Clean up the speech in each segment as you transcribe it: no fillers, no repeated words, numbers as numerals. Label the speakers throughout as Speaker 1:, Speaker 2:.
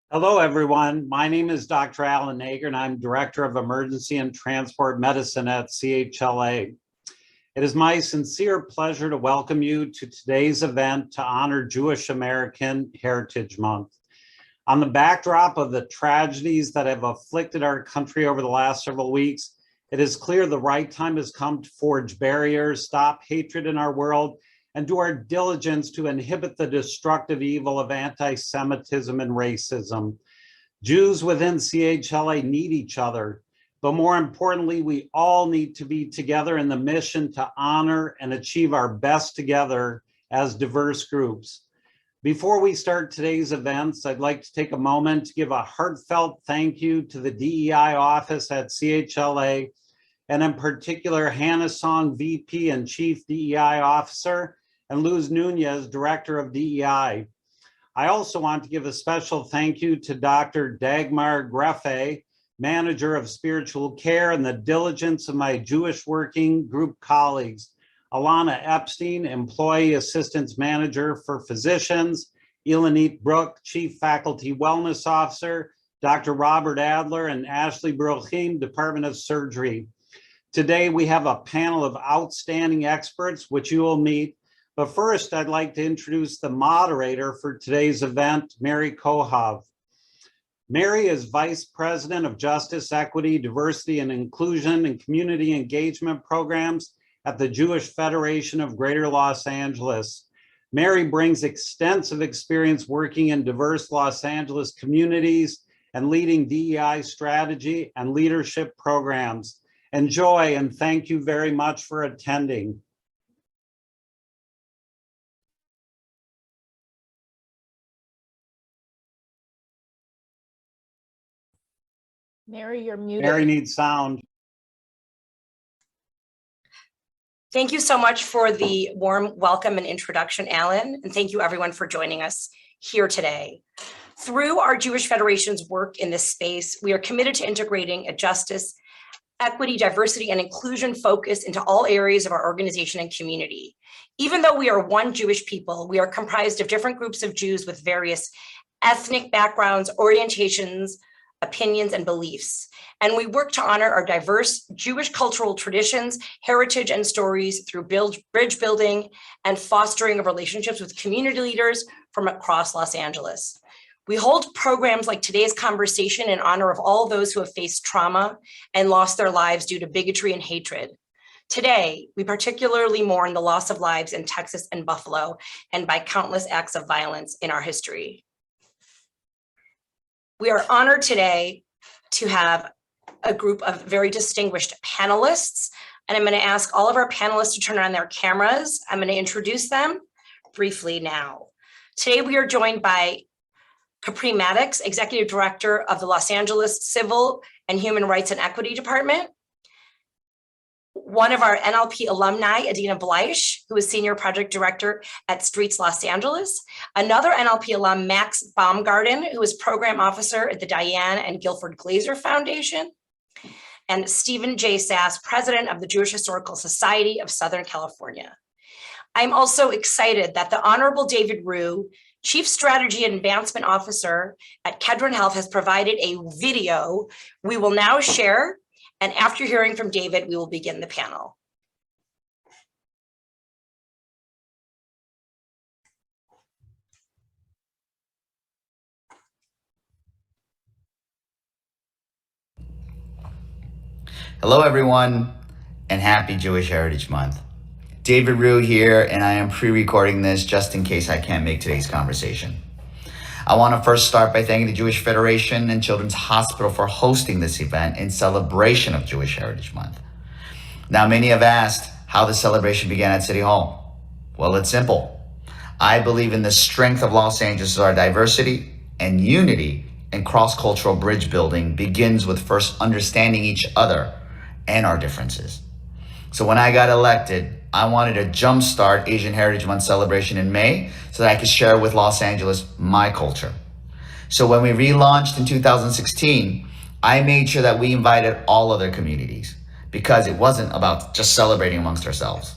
Speaker 1: Hello, everyone. My name is Dr. Alan Nager, and I'm Director of Emergency and Transport Medicine at CHLA. It is my sincere pleasure to welcome you to today's event to honor Jewish American Heritage Month. On the backdrop of the tragedies that have afflicted our country over the last several weeks, it is clear the right time has come to forge barriers, stop hatred in our world, and do our diligence to inhibit the destructive evil of anti-Semitism and racism. Jews within CHLA need each other, but more importantly, we all need to be together in the mission to honor and achieve our best together as diverse groups. Before we start today's events, I'd like to take a moment to give a heartfelt thank you to the DEI office at CHLA, and in particular, Hannah Song, VP and Chief DEI Officer, and Luz Nunez, Director of DEI. I also want to give a special thank you to Dr. Dagmar Greffe, Manager of Spiritual Care, and the diligence of my Jewish working group colleagues, Alana Epstein, Employee Assistance Manager for Physicians, Ilanit Brook, Chief Faculty Wellness Officer, Dr. Robert Adler, and Ashley Brochim, Department of Surgery. Today, we have a panel of outstanding experts, which you will meet. But first, I'd like to introduce the moderator for today's event, Mary Kohav. Mary is Vice President of Justice, Equity, Diversity, and Inclusion and Community Engagement Programs at the Jewish Federation of Greater Los Angeles. Mary brings extensive experience working in diverse Los Angeles communities and leading DEI strategy and leadership programs. Enjoy, and thank you very much for attending.
Speaker 2: Mary, you're muted.
Speaker 1: Mary needs sound.
Speaker 3: Thank you so much for the warm welcome and introduction, Alan, and thank you everyone for joining us here today. Through our Jewish Federation's work in this space, we are committed to integrating a justice, equity, diversity, and inclusion focus into all areas of our organization and community. Even though we are one Jewish people, we are comprised of different groups of Jews with various ethnic backgrounds, orientations, opinions, and beliefs. And we work to honor our diverse Jewish cultural traditions, heritage, and stories through bridge building and fostering of relationships with community leaders from across Los Angeles. We hold programs like today's conversation in honor of all those who have faced trauma and lost their lives due to bigotry and hatred. Today, we particularly mourn the loss of lives in Texas and Buffalo and by countless acts of violence in our history. We are honored today to have a group of very distinguished panelists, and I'm going to ask all of our panelists to turn on their cameras. I'm going to introduce them briefly now. Today, we are joined by Capri Maddox, Executive Director of the Los Angeles Civil and Human Rights and Equity Department. One of our NLP alumni, Adina Bleish, who is Senior Project Director at Streets Los Angeles. Another NLP alum, Max Baumgarten, who is Program Officer at the Diane and Guilford Glazer Foundation. And Stephen J. Sass, President of the Jewish Historical Society of Southern California. I'm also excited that the Honorable David Rue, Chief Strategy and Advancement Officer at Kedron Health, has provided a video we will now share. And after hearing from David, we will begin the panel.
Speaker 4: Hello, everyone, and happy Jewish Heritage Month. David Rue here, and I am pre-recording this just in case I can't make today's conversation. I want to first start by thanking the Jewish Federation and Children's Hospital for hosting this event in celebration of Jewish Heritage Month. Now, many have asked how the celebration began at City Hall. Well, it's simple. I believe in the strength of Los Angeles, our diversity and unity and cross-cultural bridge building begins with first understanding each other and our differences. So when I got elected, I wanted to jumpstart Asian Heritage Month celebration in May so that I could share with Los Angeles my culture. So when we relaunched in 2016, I made sure that we invited all other communities because it wasn't about just celebrating amongst ourselves.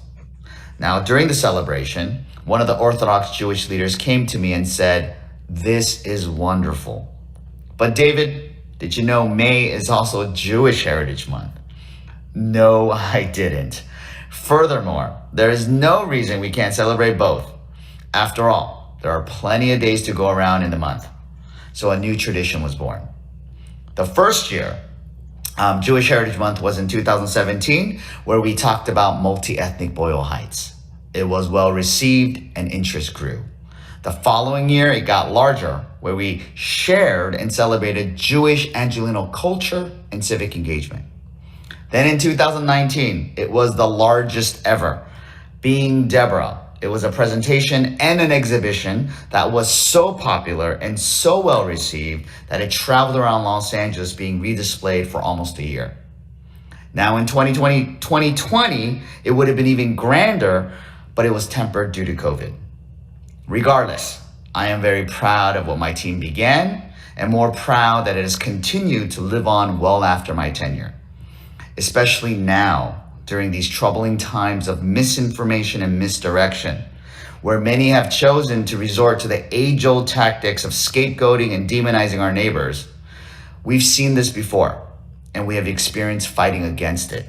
Speaker 4: Now, during the celebration, one of the Orthodox Jewish leaders came to me and said, "This is wonderful. But David, did you know May is also Jewish Heritage Month? No, I didn't. Furthermore, there is no reason we can't celebrate both. After all, there are plenty of days to go around in the month. So a new tradition was born. The first year, Jewish Heritage Month was in 2017, where we talked about multi-ethnic Boyle Heights. It was well received and interest grew. The following year, it got larger, where we shared and celebrated Jewish Angelino culture and civic engagement. Then in 2019, it was the largest ever, Being Deborah. It was a presentation and an exhibition that was so popular and so well received that it traveled around Los Angeles being redisplayed for almost a year. Now in 2020, it would have been even grander, but it was tempered due to COVID. Regardless, I am very proud of what my team began and more proud that it has continued to live on well after my tenure. Especially now, during these troubling times of misinformation and misdirection, where many have chosen to resort to the age-old tactics of scapegoating and demonizing our neighbors. We've seen this before, and we have experienced fighting against it,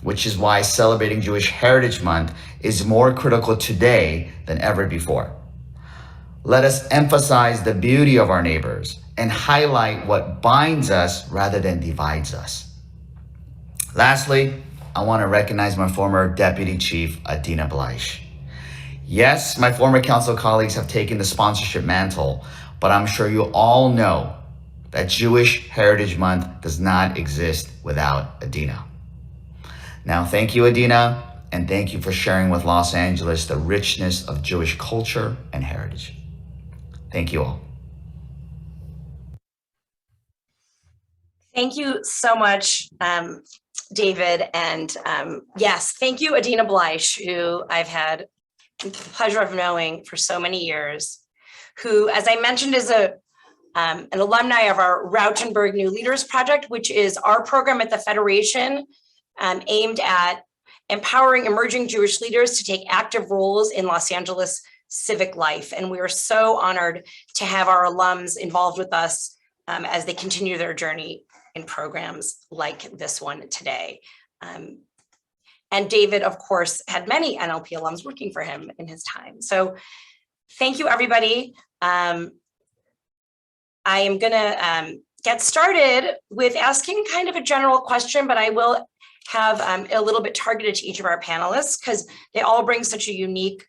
Speaker 4: which is why celebrating Jewish Heritage Month is more critical today than ever before. Let us emphasize the beauty of our neighbors and highlight what binds us rather than divides us. Lastly, I want to recognize my former Deputy Chief, Adina Bleish. Yes, my former council colleagues have taken the sponsorship mantle, but I'm sure you all know that Jewish Heritage Month does not exist without Adina. Now, thank you, Adina, and thank you for sharing with Los Angeles the richness of Jewish culture and heritage. Thank you all.
Speaker 3: Thank you so much, David. And yes, thank you, Adina Bleish, who I've had the pleasure of knowing for so many years, who, as I mentioned, is an alumni of our Rautenberg New Leaders Project, which is our program at the Federation aimed at empowering emerging Jewish leaders to take active roles in Los Angeles civic life. And we are so honored to have our alums involved with us as they continue their journey in programs like this one today. And David, of course, had many NLP alums working for him in his time. So thank you, everybody. I am gonna get started with asking kind of a general question, but I will have a little bit targeted to each of our panelists because they all bring such a unique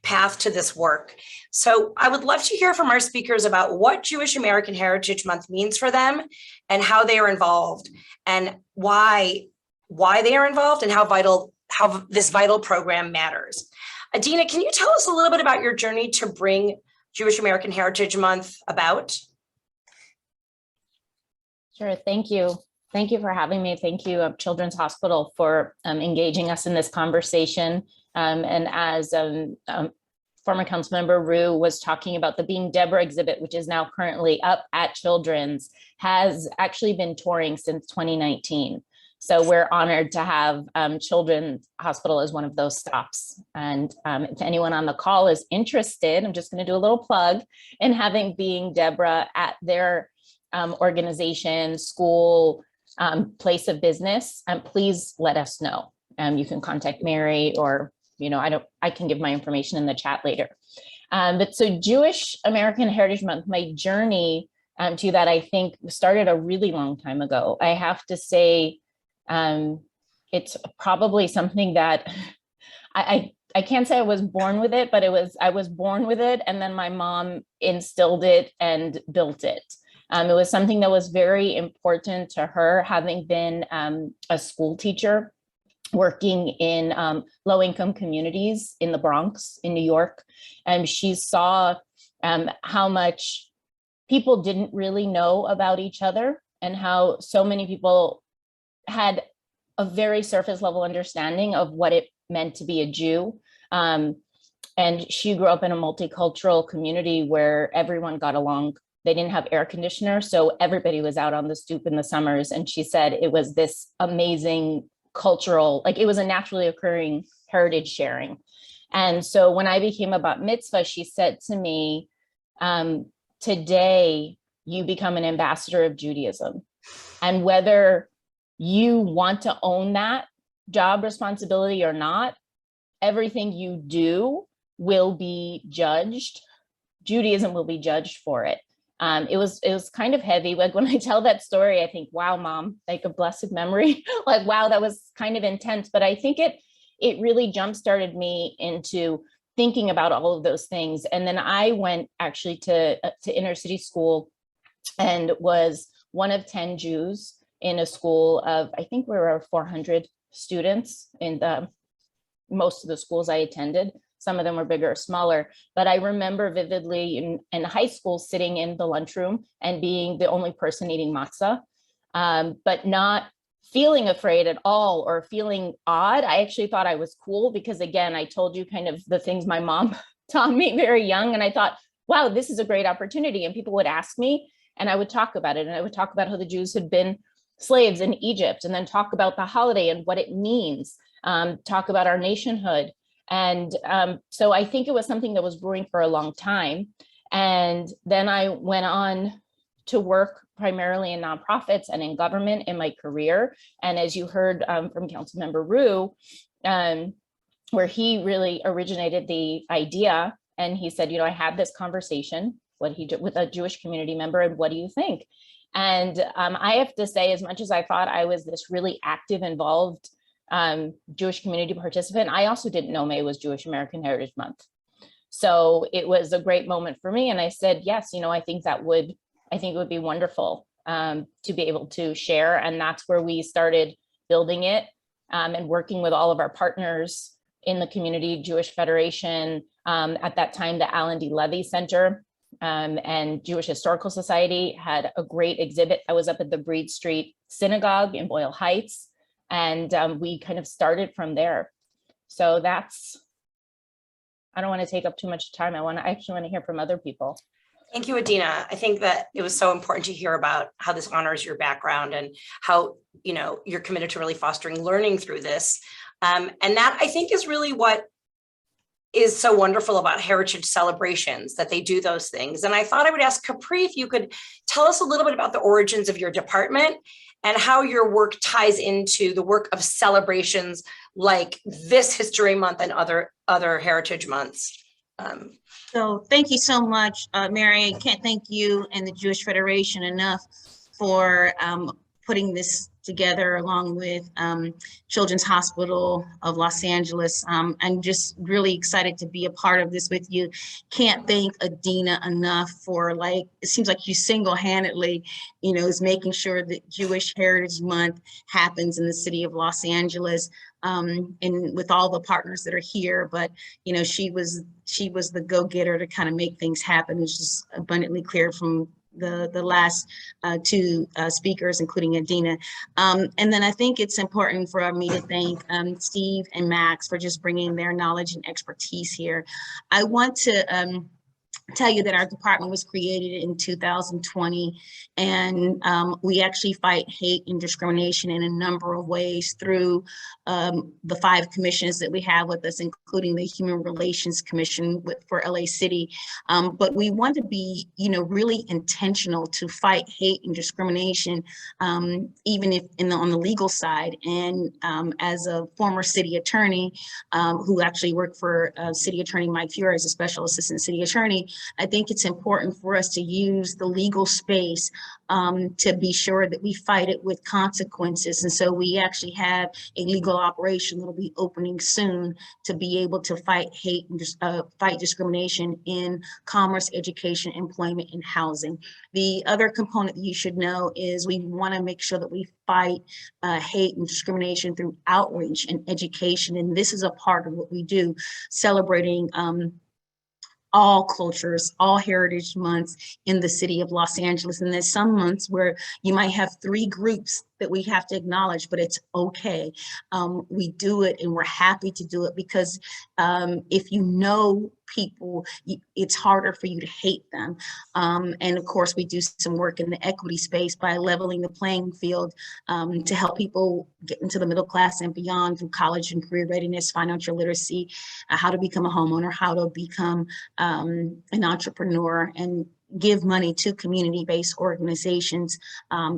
Speaker 3: path to this work. So I would love to hear from our speakers about what Jewish American Heritage Month means for them and how they are involved and why they are involved and how this vital program matters. Adina, can you tell us a little bit about your journey to bring Jewish American Heritage Month about?
Speaker 2: Sure, thank you. Thank you for having me. Thank you, Children's Hospital, for engaging us in this conversation. And as former Councilmember Rue was talking about, the Being Deborah exhibit, which is now currently up at Children's, has actually been touring since 2019. So we're honored to have Children's Hospital as one of those stops. And if anyone on the call is interested, I'm just going to do a little plug in having Being Deborah at their organization, school, place of business, please let us know. You can contact Mary, or I can give my information in the chat later. But so Jewish American Heritage Month, my journey to that, I think, started a really long time ago. I have to say, it's probably something that I can't say I was born with it, but I was born with it, and then my mom instilled it and built it. It was something that was very important to her, having been a school teacher working in low-income communities in the Bronx in New York. And she saw how much people didn't really know about each other and how so many people had a very surface level understanding of what it meant to be a Jew. And she grew up in a multicultural community where everyone got along. They didn't have air conditioners, so everybody was out on the stoop in the summers. And she said it was this amazing cultural, like it was a naturally occurring heritage sharing. And so when I became a bat mitzvah, she said to me, today you become an ambassador of Judaism. And whether you want to own that job responsibility or not, everything you do will be judged. Judaism will be judged for it. It was kind of heavy. Like when I tell that story, I think, wow, Mom, like a blessed memory. Like, wow, that was kind of intense. But I think it really jump-started me into thinking about all of those things. And then I went actually to inner city school and was one of 10 Jews in a school of, I think we were 400 students in most of the schools I attended. Some of them were bigger or smaller, but I remember vividly in high school sitting in the lunchroom and being the only person eating matzah, but not feeling afraid at all or feeling odd. I actually thought I was cool because, again, I told you kind of the things my mom taught me very young. And I thought, wow, this is a great opportunity. And people would ask me and I would talk about it. And I would talk about how the Jews had been slaves in Egypt, and then talk about the holiday and what it means, talk about our nationhood. And so I think it was something that was brewing for a long time. And then I went on to work primarily in nonprofits and in government in my career. And as you heard from Councilmember Rue, where he really originated the idea, and he said, you know, I had this conversation with a Jewish community member, and what do you think? And I have to say, as much as I thought I was this really active, involved Jewish community participant, I also didn't know May was Jewish American Heritage Month. So it was a great moment for me. And I said, yes, you know, I think it would be wonderful to be able to share. And that's where we started building it and working with all of our partners in the community, Jewish Federation, at that time, the Alan D. Levy Center, and Jewish Historical Society had a great exhibit. I was up at the Breed Street Synagogue in Boyle Heights, and we kind of started from there. So I don't want to take up too much time. I actually want to hear from other people.
Speaker 3: Thank you, Adina. I think that it was so important to hear about how this honors your background and how, you know, you're committed to really fostering learning through this. And that, I think, is really what is so wonderful about heritage celebrations, that they do those things. And I thought I would ask Capri if you could tell us a little bit about the origins of your department and how your work ties into the work of celebrations like this History Month and other heritage months.
Speaker 5: So thank you so much, Mary. I can't thank you and the Jewish Federation enough for putting this together, along with Children's Hospital of Los Angeles. I'm just really excited to be a part of this with you. Can't thank Adina enough for, like, it seems like you single-handedly, you know, is making sure that Jewish Heritage Month happens in the city of Los Angeles, and with all the partners that are here. But, you know, she was the go-getter to kind of make things happen. It's just abundantly clear from the last two speakers, including Adina. And then I think it's important for me to thank Steve and Max for just bringing their knowledge and expertise here. I want to tell you that our department was created in 2020, and we actually fight hate and discrimination in a number of ways through the 5 commissions that we have with us, including the Human Relations Commission for LA City. But we want to be, you know, really intentional to fight hate and discrimination, even if on the legal side. And as a former city attorney who actually worked for City Attorney Mike Fuhrer as a special assistant city attorney, I think it's important for us to use the legal space to be sure that we fight it with consequences. And so we actually have a legal operation that'll be opening soon to be able to fight hate and fight discrimination in commerce, education, employment, and housing. The other component that you should know is we want to make sure that we fight hate and discrimination through outreach and education. And this is a part of what we do, celebrating all cultures, all heritage months in the city of Los Angeles. And there's some months where you might have 3 groups that we have to acknowledge, but it's okay. We do it and we're happy to do it because if you know people, it's harder for you to hate them. And of course, we do some work in the equity space by leveling the playing field to help people get into the middle class and beyond through college and career readiness, financial literacy, how to become a homeowner, how to become an entrepreneur, and give money to community-based organizations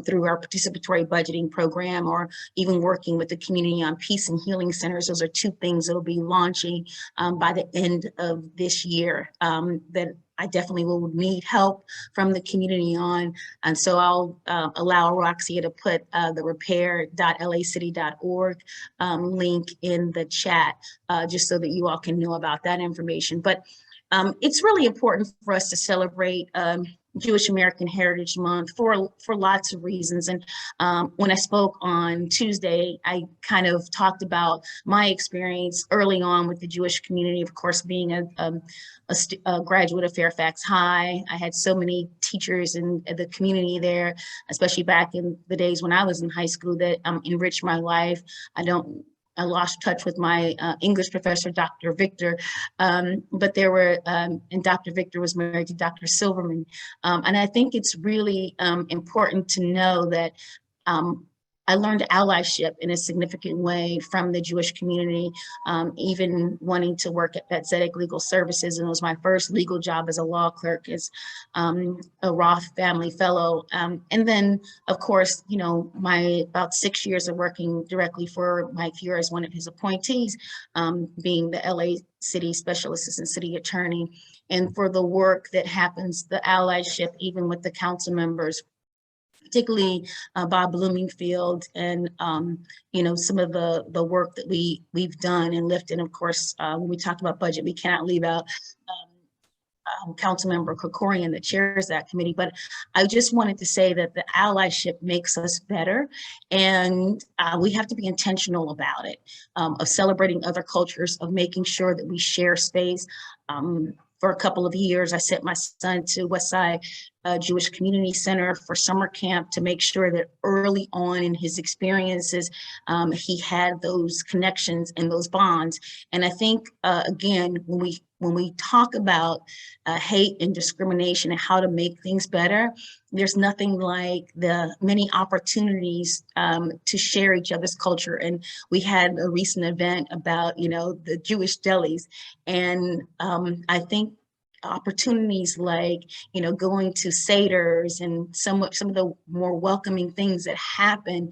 Speaker 5: through our participatory budgeting program, or even working with the community on peace and healing centers. Those are two things that will be launching by the end of this year that I definitely will need help from the community on. And so I'll allow Roxia to put the repair.lacity.org link in the chat, just so that you all can know about that information. But it's really important for us to celebrate Jewish American Heritage Month for lots of reasons. And when I spoke on Tuesday, I kind of talked about my experience early on with the Jewish community, of course, being a graduate of Fairfax High. I had so many teachers in the community there, especially back in the days when I was in high school, that enriched my life. I lost touch with my English professor, Dr. Victor, but there were, and Dr. Victor was married to Dr. Silverman. And I think it's really important to know that I learned allyship in a significant way from the Jewish community, even wanting to work at Tzedek Legal Services. And it was my first legal job as a law clerk, as a Roth family fellow. And then, of course, you know, my about 6 years of working directly for Mike Fuhrer as one of his appointees, being the LA City Special Assistant City Attorney, and for the work that happens, the allyship, even with the council members, particularly Bob Bloomingfield, and you know, some of the work that we've done and lifted. And of course, when we talk about budget, we cannot leave out Councilmember Krikorian that chairs that committee. But I just wanted to say that the allyship makes us better, and we have to be intentional about it, of celebrating other cultures, of making sure that we share space. For a couple of years, I sent my son to Westside Jewish Community Center for summer camp to make sure that early on in his experiences, he had those connections and those bonds. And I think, again, when we talk about hate and discrimination and how to make things better, there's nothing like the many opportunities to share each other's culture. And we had a recent event about, you know, the Jewish delis. And I think opportunities like, you know, going to Seders and some of the more welcoming things that happen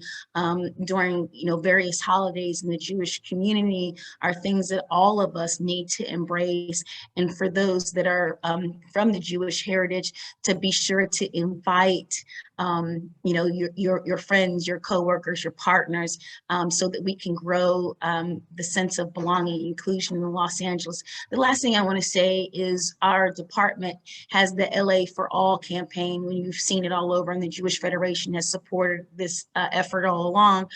Speaker 5: during, you know, various holidays in the Jewish community are things that all of us need to embrace. And for those that are from the Jewish heritage, to be sure to invite you know, your friends, your coworkers, your partners, so that we can grow the sense of belonging and inclusion in Los Angeles. The last thing I want to say is our department has the LA for All campaign. When you've seen it all over, and the Jewish Federation has supported this effort all along,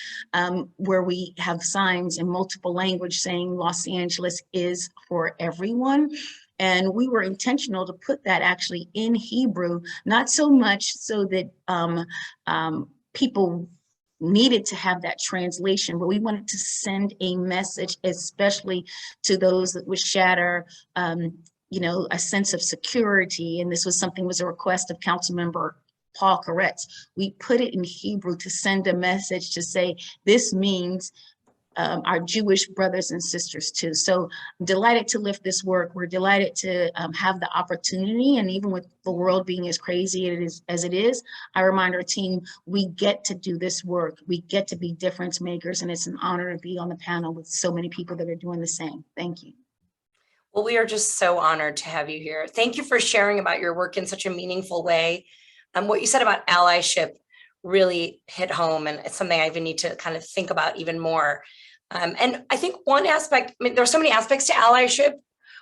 Speaker 5: where we have signs in multiple language saying Los Angeles is for everyone. And we were intentional to put that actually in Hebrew, not so much so that people needed to have that translation, but we wanted to send a message, especially to those that would shatter, you know, a sense of security. And this was a request of Councilmember Paul Koretz. We put it in Hebrew to send a message to say, this means our Jewish brothers and sisters too. So I'm delighted to lift this work. We're delighted to have the opportunity, and even with the world being as crazy as it is, I remind our team, we get to do this work. We get to be difference makers, and it's an honor to be on the panel with so many people that are doing the same. Thank you.
Speaker 3: Well, we are just so honored to have you here. Thank you for sharing about your work in such a meaningful way. What you said about allyship really hit home, and it's something I even need to kind of think about even more. And I think one aspect, I mean, there's so many aspects to allyship.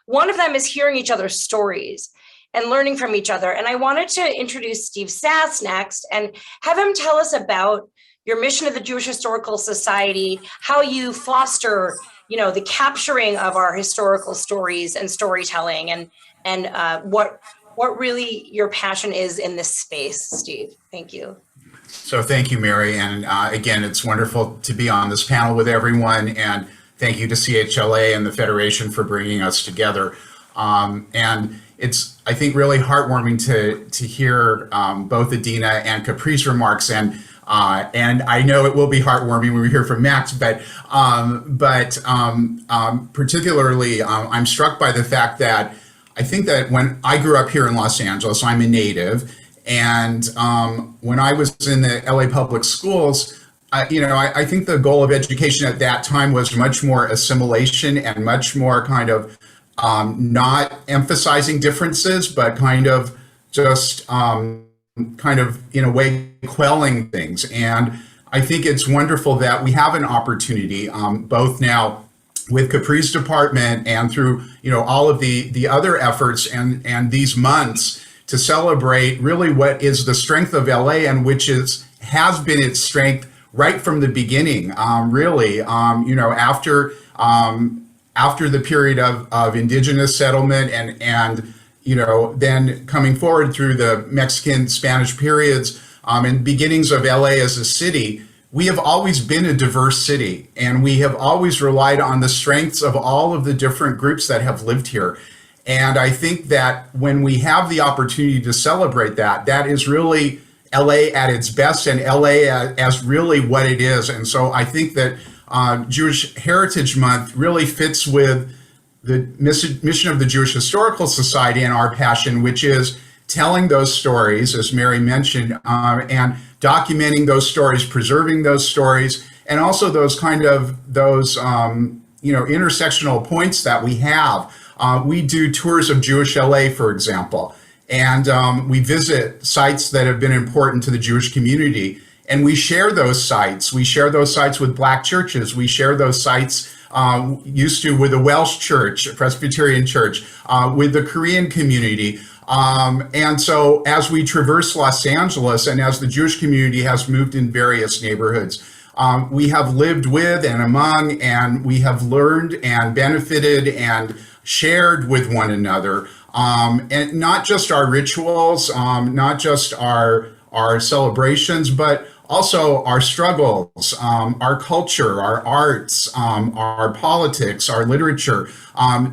Speaker 3: One of them is hearing each other's stories and learning from each other. And I wanted to introduce Steve Sass next and have him tell us about your mission of the Jewish Historical Society, how you foster, you know, the capturing of our historical stories and storytelling, and what really your passion is in this space, Steve. Thank you.
Speaker 6: So thank you, Mary. And again, it's wonderful to be on this panel with everyone. And thank you to CHLA and the Federation for bringing us together. And it's, I think, really heartwarming to hear both Adina and Capri's remarks. And I know it will be heartwarming when we hear from Max, but particularly I'm struck by the fact that I think that when I grew up here in Los Angeles, I'm a native, and when I was in the LA public schools, I think the goal of education at that time was much more assimilation and much more kind of not emphasizing differences, but kind of just kind of in a way quelling things. And I think it's wonderful that we have an opportunity, both now with Capri's department and through all of the other efforts and these months to celebrate really what is the strength of LA, and which has been its strength right from the beginning. Really, after the period of indigenous settlement and then coming forward through the Mexican Spanish periods and beginnings of LA as a city, we have always been a diverse city, and we have always relied on the strengths of all of the different groups that have lived here. And I think that when we have the opportunity to celebrate that, that is really LA at its best, and LA as really what it is. And so I think that Jewish Heritage Month really fits with the mission of the Jewish Historical Society and our passion, which is telling those stories, as Mary mentioned, and documenting those stories, preserving those stories, and also those intersectional points that we have. We do tours of Jewish LA, for example, and we visit sites that have been important to the Jewish community, and we share those sites. We share those sites with Black churches. We share those sites used to with the Welsh Church, Presbyterian Church, with the Korean community. And so as we traverse Los Angeles, and as the Jewish community has moved in various neighborhoods, we have lived with and among, and we have learned and benefited and shared with one another, and not just our rituals, not just our celebrations, but also our struggles, our culture, our arts, our politics, our literature.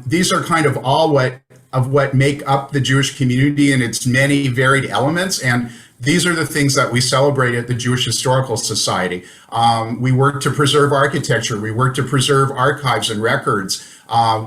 Speaker 6: These are kind of all what make up the Jewish community in its many varied elements. And these are the things that we celebrate at the Jewish Historical Society. We work to preserve architecture. We work to preserve archives and records.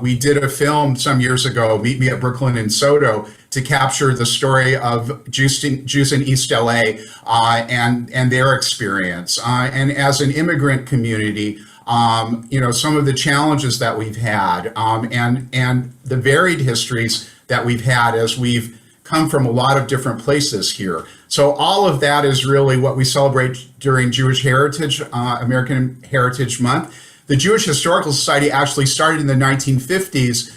Speaker 6: We did a film some years ago, Meet Me at Brooklyn and Soto, to capture the story of Jews in East LA and their experience. And as an immigrant community, some of the challenges that we've had and the varied histories that we've had as we've come from a lot of different places here. So all of that is really what we celebrate during Jewish Heritage, American Heritage Month. The Jewish Historical Society actually started in the 1950s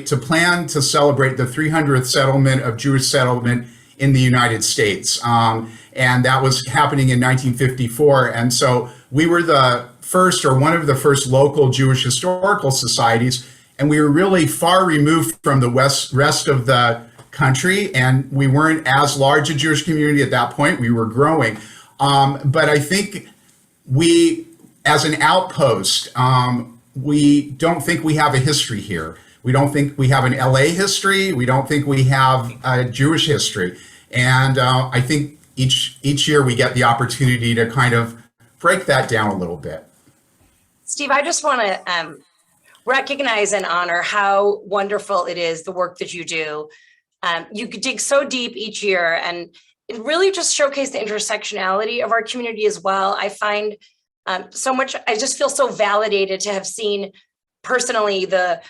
Speaker 6: to plan to celebrate the 300th settlement of Jewish settlement in the United States. And that was happening in 1954. And so we were the first, or one of the first, local Jewish historical societies, and we were really far removed from the rest of the country, and we weren't as large a Jewish community at that point. We were growing. But I think we, as an outpost, we don't think we have a history here. We don't think we have an LA history. We don't think we have a Jewish history. And I think each year we get the opportunity to kind of break that down a little bit.
Speaker 3: Steve, I just want to recognize and honor how wonderful it is, the work that you do. You dig so deep each year, and it really just showcased the intersectionality of our community as well. I find so much, I just feel so validated to have seen personally the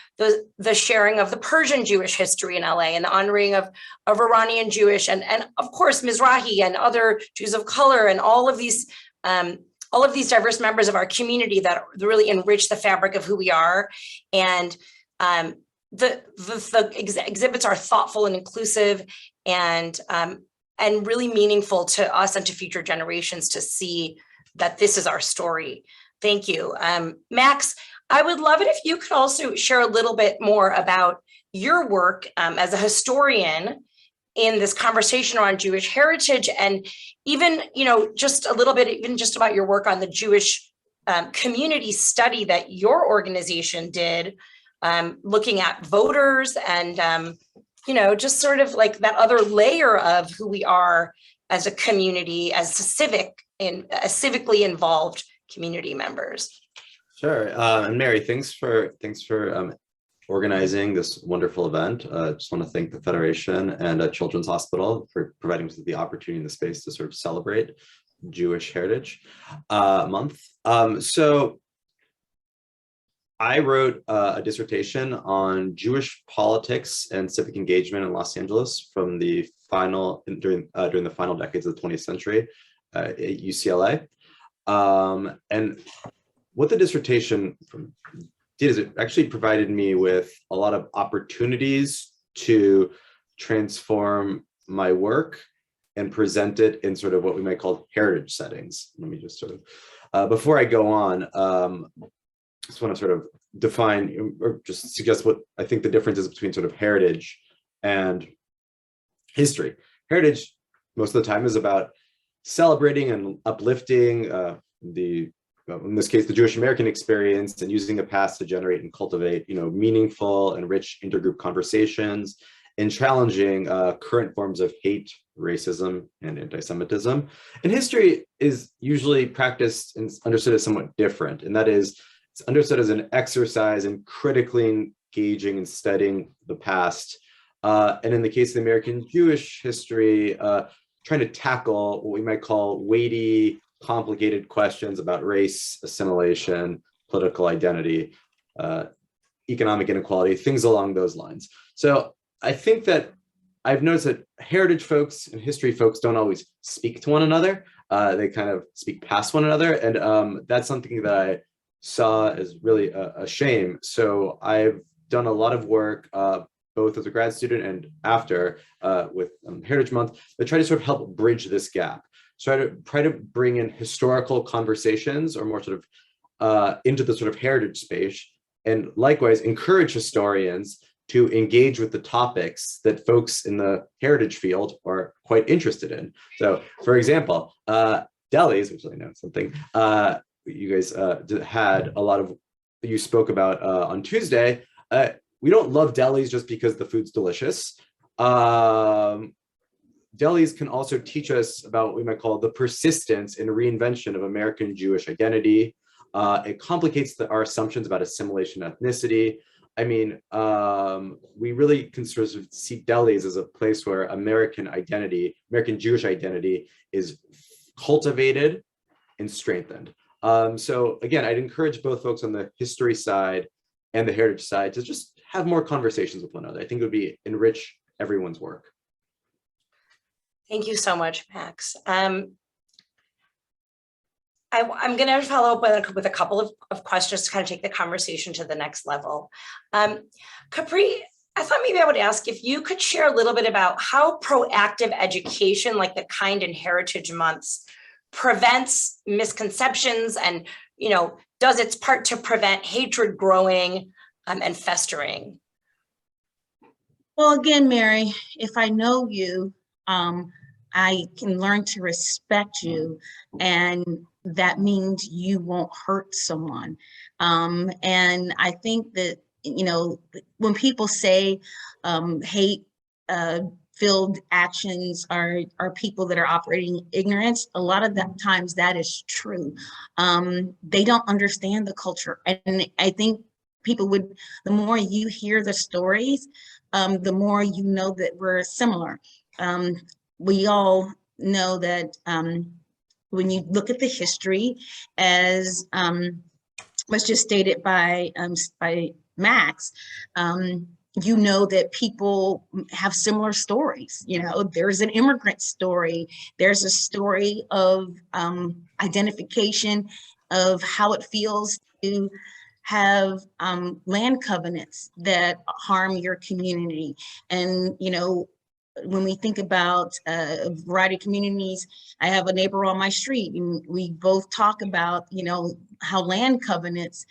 Speaker 3: sharing of the Persian Jewish history in LA, and the honoring of Iranian Jewish and of course Mizrahi and other Jews of color, and all of these diverse members of our community that really enrich the fabric of who we are. And the exhibits are thoughtful and inclusive, and really meaningful to us and to future generations to see that this is our story. Thank you. Max, I would love it if you could also share a little bit more about your work as a historian in this conversation around Jewish heritage, and even, just a little bit, even just about your work on the Jewish community study that your organization did, looking at voters and, just sort of like that other layer of who we are as a community, as civically involved community members.
Speaker 7: Sure. And Mary, thanks for organizing this wonderful event. Just want to thank the Federation and Children's Hospital for providing us the opportunity and the space to sort of celebrate Jewish Heritage Month. So I wrote a dissertation on Jewish politics and civic engagement in Los Angeles from the during the final decades of the 20th century at UCLA. And what the dissertation did is it actually provided me with a lot of opportunities to transform my work and present it in sort of what we might call heritage settings. Let me just sort of, before I go on, just want to sort of define or just suggest what I think the difference is between sort of heritage and history. Heritage, most of the time, is about celebrating and uplifting in this case, the Jewish American experience, and using the past to generate and cultivate, meaningful and rich intergroup conversations and challenging current forms of hate, racism, and anti-Semitism. And history is usually practiced and understood as somewhat different, and that is, it's understood as an exercise in critically engaging and studying the past. And in the case of the American Jewish history, trying to tackle what we might call weighty, complicated questions about race, assimilation, political identity, economic inequality, things along those lines. So I think that I've noticed that heritage folks and history folks don't always speak to one another. They kind of speak past one another. And that's something that I saw as really a shame. So I've done a lot of work, both as a grad student and after with Heritage Month, that try to sort of help bridge this gap. So try to bring in historical conversations or more sort of into the sort of heritage space, and likewise encourage historians to engage with the topics that folks in the heritage field are quite interested in. So for example, delis, which I know something you guys had a lot of, you spoke about on Tuesday. We don't love delis just because the food's delicious. Delis can also teach us about what we might call the persistence and reinvention of American Jewish identity. It complicates our assumptions about assimilation and ethnicity. I mean, we really can sort of see delis as a place where American Jewish identity is cultivated and strengthened. So again, I'd encourage both folks on the history side and the heritage side to just have more conversations with one another. I think it would enrich everyone's work.
Speaker 3: Thank you so much, Max. I'm going to follow up with a couple of questions to kind of take the conversation to the next level. Capri, I thought maybe I would ask if you could share a little bit about how proactive education, like the kind in Heritage Months, prevents misconceptions and, does its part to prevent hatred growing and festering.
Speaker 5: Well, again, Mary, if I know you, I can learn to respect you, and that means you won't hurt someone. And I think that, when people say hate filled actions are people that are operating ignorance, a lot of the times that is true. They don't understand the culture. And I think people the more you hear the stories, the more you know that we're similar. We all know that when you look at the history, as was just stated by Max, you know that people have similar stories. There's an immigrant story. There's a story of identification of how it feels to have land covenants that harm your community. And, when we think about a variety of communities, I have a neighbor on my street, and we both talk about, how land covenants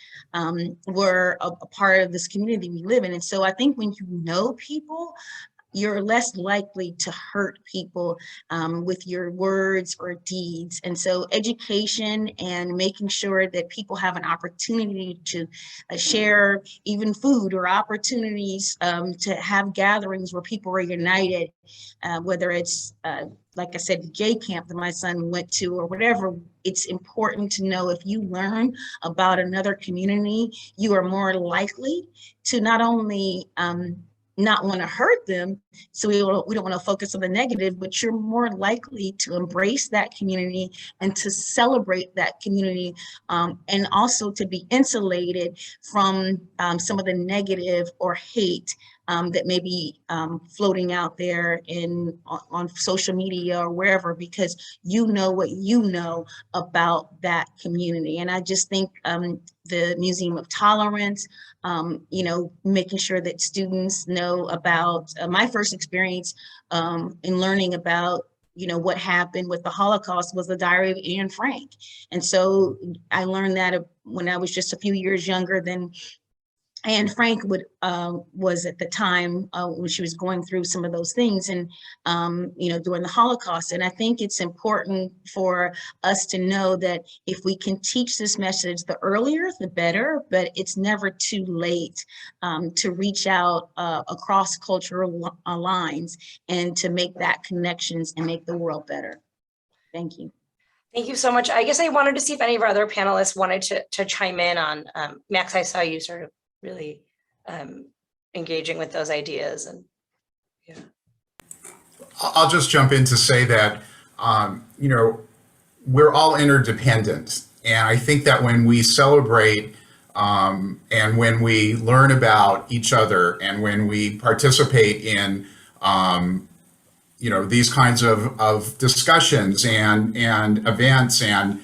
Speaker 5: were a part of this community we live in. And so I think when you know people, you're less likely to hurt people with your words or deeds. And so education and making sure that people have an opportunity to share even food or opportunities to have gatherings where people are united, whether it's like I said, the J camp that my son went to or whatever. It's important to know if you learn about another community, you are more likely to not only not want to hurt them, so we don't want to focus on the negative, but you're more likely to embrace that community and to celebrate that community, and also to be insulated from some of the negative or hate that may be floating out there on social media or wherever, because you know what you know about that community. And I just think the Museum of Tolerance, making sure that students know about my first experience in learning about what happened with the Holocaust was the Diary of Anne Frank. And so I learned that when I was just a few years younger than Anne Frank was at the time when she was going through some of those things, and during the Holocaust. And I think it's important for us to know that if we can teach this message, the earlier the better, but it's never too late to reach out across cultural lines and to make that connections and make the world better. Thank you.
Speaker 3: Thank you so much. I guess I wanted to see if any of our other panelists wanted to chime in on, Max, I saw you sort of really engaging with those ideas. And yeah,
Speaker 6: I'll just jump in to say that, we're all interdependent. And I think that when we celebrate and when we learn about each other and when we participate in, these kinds of discussions and events, and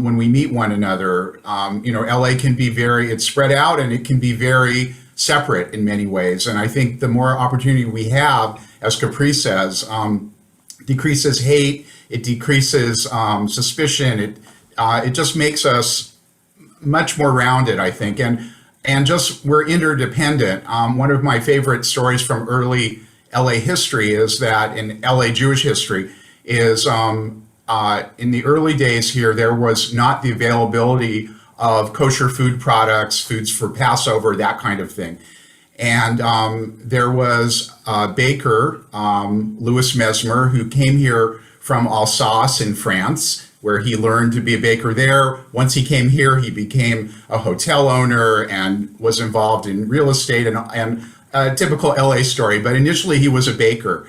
Speaker 6: when we meet one another, LA can be it's spread out and it can be very separate in many ways. And I think the more opportunity we have, as Capri says, decreases hate, it decreases suspicion, it just makes us much more rounded, I think. And just we're interdependent. One of my favorite stories from early LA history is that in LA Jewish history is in the early days here, there was not the availability of kosher food products, foods for Passover, that kind of thing. And there was a baker, Louis Mesmer, who came here from Alsace in France, where he learned to be a baker there. Once he came here, he became a hotel owner and was involved in real estate and a typical LA story. But initially, he was a baker.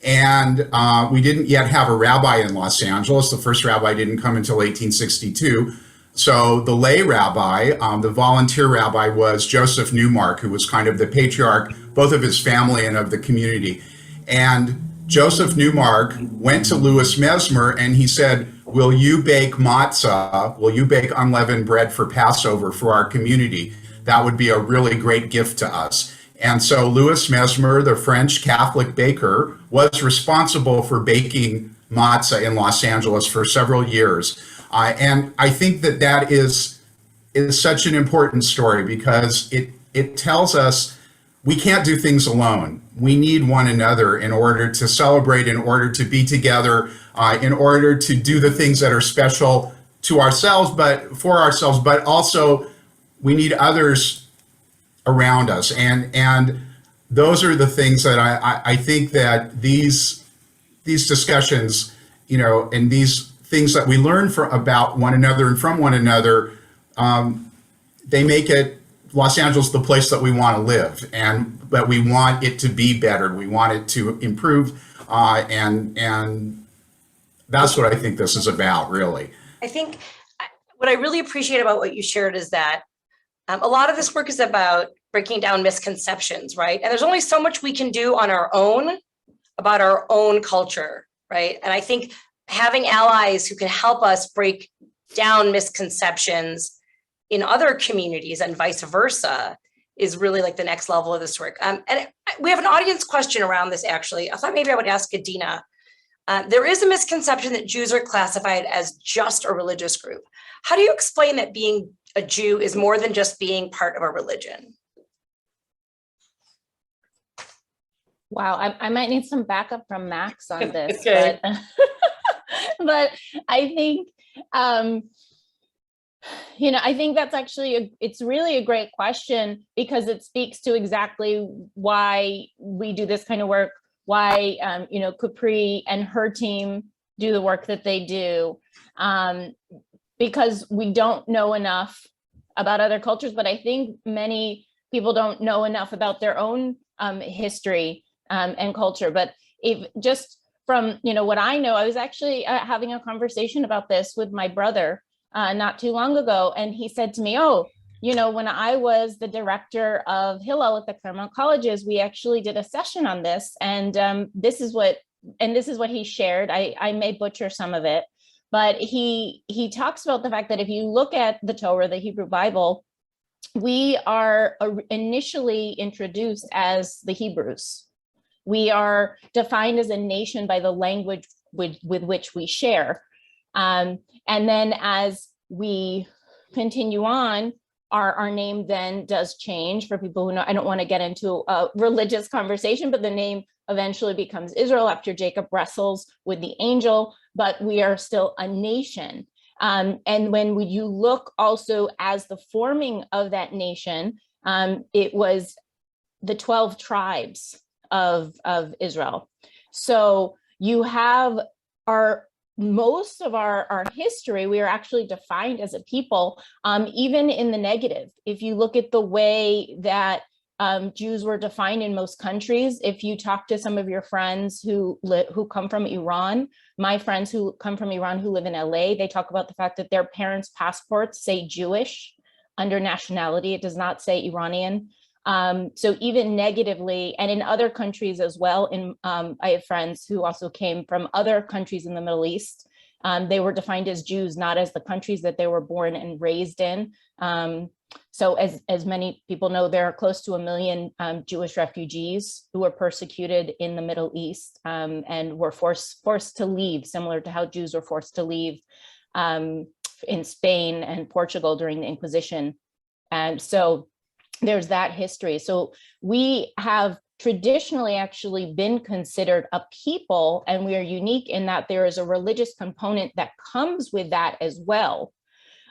Speaker 6: And we didn't yet have a rabbi in Los Angeles. The first rabbi didn't come until 1862. So the lay rabbi, the volunteer rabbi, was Joseph Newmark, who was kind of the patriarch, both of his family and of the community. And Joseph Newmark went to Louis Mesmer and he said, "Will you bake matzah? Will you bake unleavened bread for Passover for our community? That would be a really great gift to us." And so Louis Mesmer, the French Catholic baker, was responsible for baking matzah in Los Angeles for several years. And I think that is such an important story because it tells us we can't do things alone. We need one another in order to celebrate, in order to be together, in order to do the things that are special to ourselves, but for ourselves, but also we need others around us. And those are the things that I think that these discussions, and these things that we learn about one another and from one another, they make it Los Angeles the place that we want to live, and that we want it to be better. We want it to improve, and that's what I think this is about, really.
Speaker 3: I think what I really appreciate about what you shared is that a lot of this work is about breaking down misconceptions, right? And there's only so much we can do on our own about our own culture, right? And I think having allies who can help us break down misconceptions in other communities and vice versa is really like the next level of this work. And we have an audience question around this, actually. I thought maybe I would ask Adina. There is a misconception that Jews are classified as just a religious group. How do you explain that being a Jew is more than just being part of a religion?
Speaker 2: Wow, I might need some backup from Max on this,
Speaker 3: Okay.
Speaker 2: but but I think I think that's actually it's really a great question, because it speaks to exactly why we do this kind of work, why Capri and her team do the work that they do, because we don't know enough about other cultures, but I think many people don't know enough about their own history and culture. But if just from what I know, I was actually having a conversation about this with my brother not too long ago, and he said to me, "Oh, when I was the director of Hillel at the Claremont Colleges, we actually did a session on this, and this is what he shared. I may butcher some of it, but he talks about the fact that if you look at the Torah, the Hebrew Bible, we are initially introduced as the Hebrews. We are defined as a nation by the language with which we share. And then as we continue on, our name then does change. For people who know, I don't want to get into a religious conversation, but the name eventually becomes Israel after Jacob wrestles with the angel, but we are still a nation. And when you look also as the forming of that nation, it was the 12 tribes of Israel. So you have most of our history, we are actually defined as a people, even in the negative. If you look at the way that Jews were defined in most countries, if you talk to some of your friends who come from Iran, my friends who come from Iran who live in LA, they talk about the fact that their parents' passports say Jewish under nationality. It does not say Iranian. So even negatively, and in other countries as well, I have friends who also came from other countries in the Middle East. They were defined as Jews, not as the countries that they were born and raised in. So as many people know, there are close to 1 million Jewish refugees who were persecuted in the Middle East and were forced to leave, similar to how Jews were forced to leave in Spain and Portugal during the Inquisition. And so there's that history. So we have traditionally actually been considered a people, and we are unique in that there is a religious component that comes with that as well.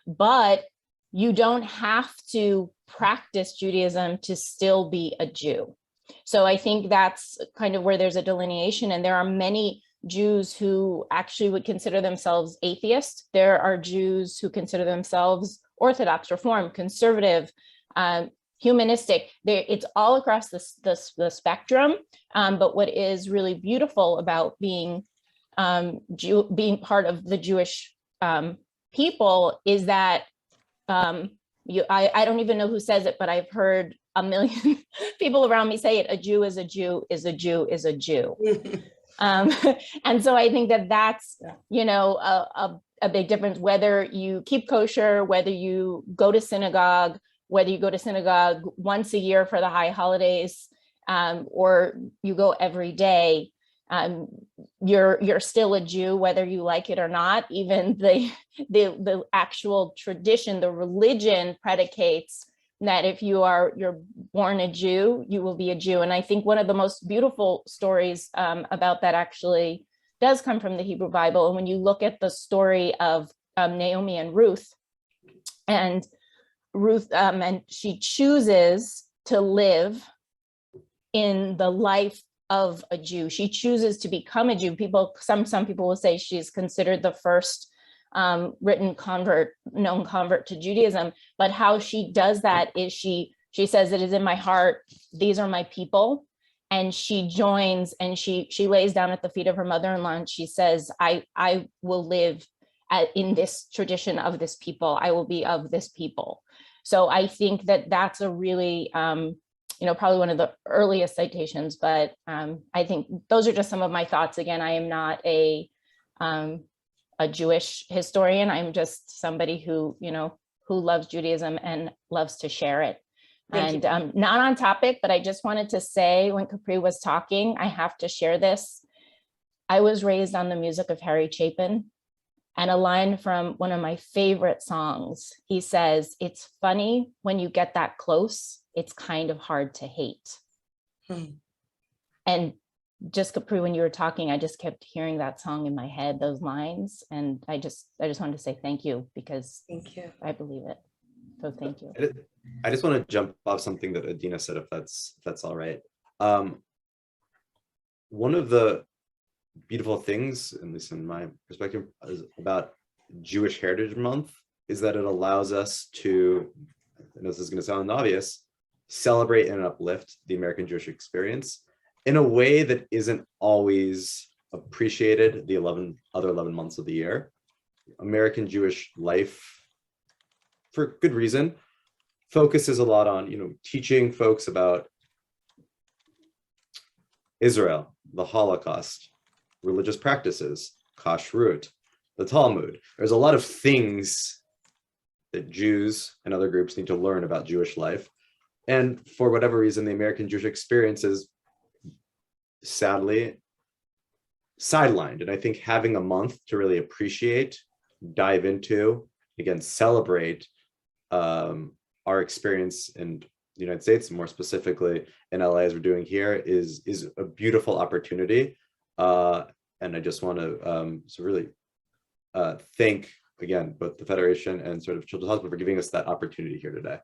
Speaker 2: But you don't have to practice Judaism to still be a Jew. So I think that's kind of where there's a delineation, and there are many Jews who actually would consider themselves atheist. There are Jews who consider themselves Orthodox, Reformed, conservative, humanistic. It's all across the spectrum. But what is really beautiful about being part of the Jewish people is that I don't even know who says it, but I've heard 1 million people around me say it: a Jew is a Jew is a Jew is a Jew. And so I think that that's a big difference, whether you keep kosher, whether you go to synagogue, whether you go to synagogue once a year for the high holidays, or you go every day. You're still a Jew, whether you like it or not. Even the actual tradition, the religion predicates that if you're born a Jew, you will be a Jew. And I think one of the most beautiful stories about that actually does come from the Hebrew Bible. And when you look at the story of Naomi and Ruth, and she chooses to live in the life of a Jew. She chooses to become a Jew. Some people will say she's considered the first known convert to Judaism. But how she does that is she says, "It is in my heart. These are my people." And she joins, and she lays down at the feet of her mother-in-law, and she says, I will live in this tradition of this people. I will be of this people. So I think that that's a really, probably one of the earliest citations, but I think those are just some of my thoughts. Again, I am not a Jewish historian. I'm just somebody who loves Judaism and loves to share it. And not on topic, but I just wanted to say, when Capri was talking, I have to share this. I was raised on the music of Harry Chapin, and a line from one of my favorite songs. He says, "It's funny when you get that close, it's kind of hard to hate." And And just Capri, when you were talking, I just kept hearing that song in my head, those lines. And I just wanted to say thank you, because
Speaker 3: Thank you.
Speaker 2: I believe it. So thank you.
Speaker 7: I just want to jump off something that Adina said, if that's all right. One of the beautiful things, at least in my perspective, is about Jewish Heritage Month is that it allows us to, I know this is going to sound obvious, celebrate and uplift the American Jewish experience in a way that isn't always appreciated the other 11 months of the year. American Jewish life, for good reason, focuses a lot on, teaching folks about Israel, the Holocaust, religious practices, kashrut, the Talmud. There's a lot of things that Jews and other groups need to learn about Jewish life. And for whatever reason, the American Jewish experience is sadly sidelined. And I think having a month to really appreciate, dive into, again, celebrate our experience in the United States, more specifically in LA, as we're doing here, is a beautiful opportunity. And I just want to really thank, again, both the Federation and sort of Children's Hospital for giving us that opportunity here today.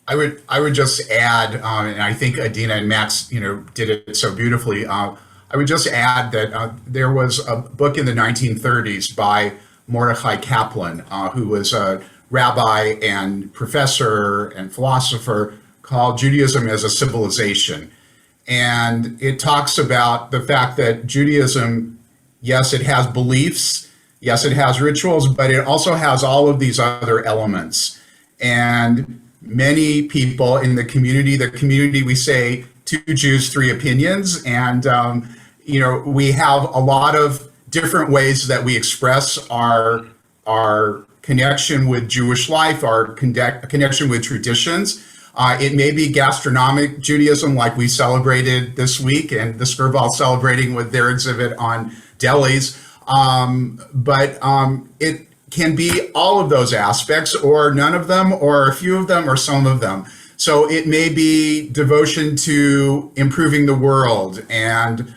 Speaker 6: I would just add, and I think Adina and Max, did it so beautifully. I would just add that there was a book in the 1930s by Mordechai Kaplan, who was a rabbi and professor and philosopher, called Judaism as a Civilization. And it talks about the fact that Judaism, yes, it has beliefs, yes, it has rituals, but it also has all of these other elements. And many people in the community, we say 2 Jews, 3 opinions. And, we have a lot of different ways that we express our connection with Jewish life, our connection with traditions. It may be gastronomic Judaism, like we celebrated this week, and the Skirball celebrating with their exhibit on delis. But it can be all of those aspects, or none of them, or a few of them, or some of them. So it may be devotion to improving the world. And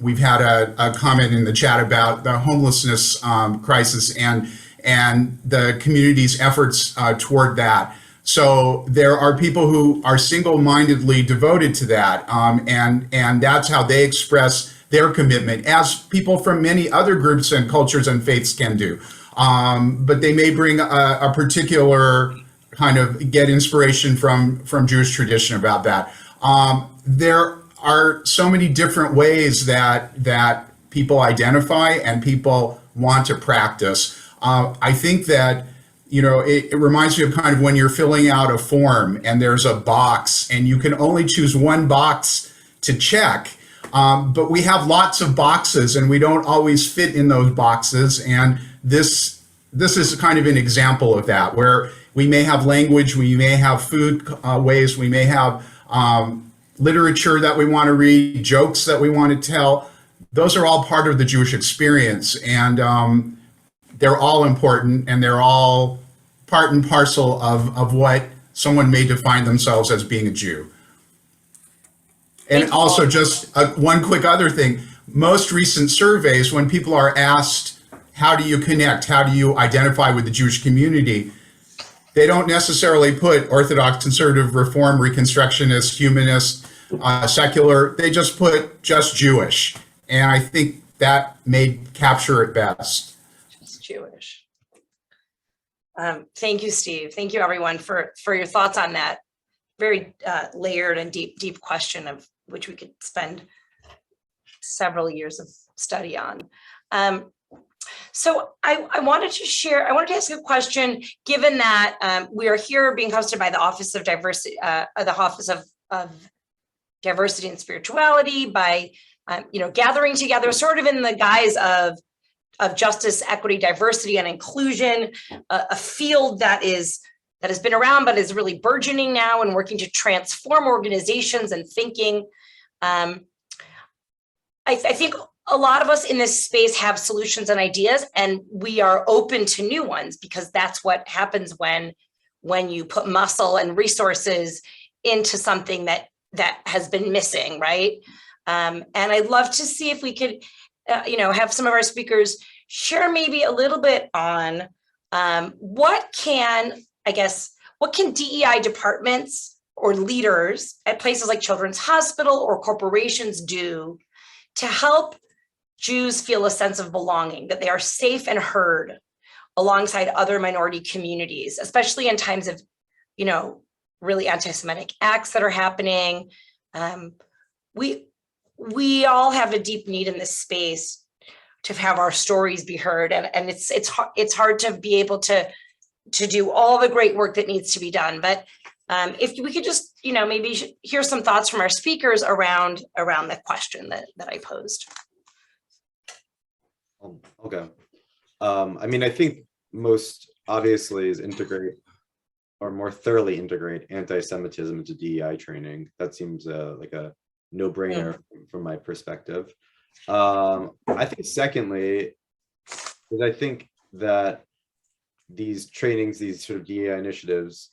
Speaker 6: we've had a comment in the chat about the homelessness crisis and the community's efforts toward that. So there are people who are single-mindedly devoted to that, and that's how they express their commitment, as people from many other groups and cultures and faiths can do. But they may bring a particular kind of get inspiration from Jewish tradition about that. There are so many different ways that people identify and people want to practice. I think that it reminds me of kind of when you're filling out a form and there's a box and you can only choose one box to check. But we have lots of boxes and we don't always fit in those boxes. And this is kind of an example of that, where we may have language, we may have food ways, we may have literature that we want to read, jokes that we want to tell. Those are all part of the Jewish experience. And they're all important, and they're all part and parcel of what someone may define themselves as being a Jew. And also, just one quick other thing, most recent surveys, when people are asked, how do you connect, how do you identify with the Jewish community, they don't necessarily put Orthodox, Conservative, Reform, Reconstructionist, Humanist, secular, they just put just Jewish. And I think that may capture it best.
Speaker 3: Just Jewish. Thank you, Steve. Thank you, everyone, for your thoughts on that very layered and deep question, of which we could spend several years of study on. So I wanted to ask a question, given that we are here being hosted by the Office of Diversity, of Diversity and Spirituality, by gathering together sort of in the guise of justice, equity, diversity, and inclusion, a field that has been around but is really burgeoning now and working to transform organizations and thinking. I think a lot of us in this space have solutions and ideas, and we are open to new ones, because that's what happens when you put muscle and resources into something that that has been missing, right? And I'd love to see if we could, have some of our speakers share maybe a little bit on what can DEI departments or leaders at places like Children's Hospital or corporations do to help Jews feel a sense of belonging, that they are safe and heard alongside other minority communities, especially in times of, really anti-Semitic acts that are happening. We all have a deep need in this space to have our stories be heard, and it's hard to be able to do all the great work that needs to be done. But if we could just, maybe hear some thoughts from our speakers around the question that I posed.
Speaker 7: Okay. I think most obviously is integrate or more thoroughly integrate anti-Semitism into DEI training. That seems like a no-brainer from my perspective. I think secondly, is I think that these trainings, these sort of DEI initiatives,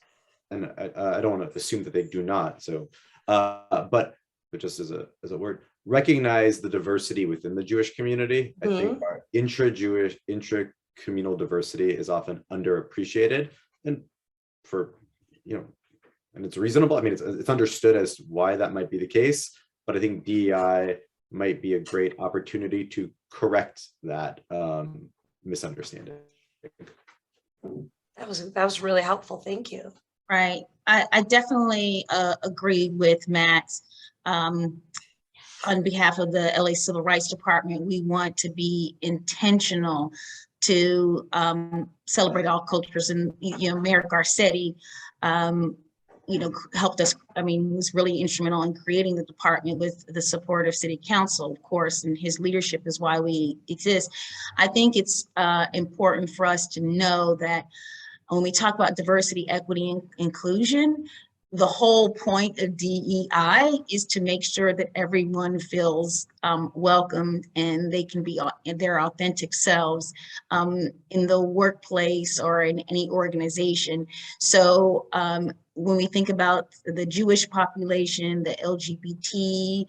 Speaker 7: and I don't want to assume that they do not, but just as a word, recognize the diversity within the Jewish community. I think our intra-Jewish, intra-communal diversity is often underappreciated, and and it's reasonable. It's understood as to why that might be the case, but I think DEI might be a great opportunity to correct that misunderstanding.
Speaker 3: That was really helpful. Thank you.
Speaker 5: Right. I definitely agree with Max. On behalf of the LA Civil Rights Department, we want to be intentional to celebrate all cultures. And, Mayor Garcetti, helped us, was really instrumental in creating the department with the support of City Council, of course, and his leadership is why we exist. I think it's important for us to know that when we talk about diversity, equity, and inclusion, the whole point of DEI is to make sure that everyone feels welcomed and they can be their authentic selves in the workplace or in any organization. So when we think about the Jewish population, the LGBT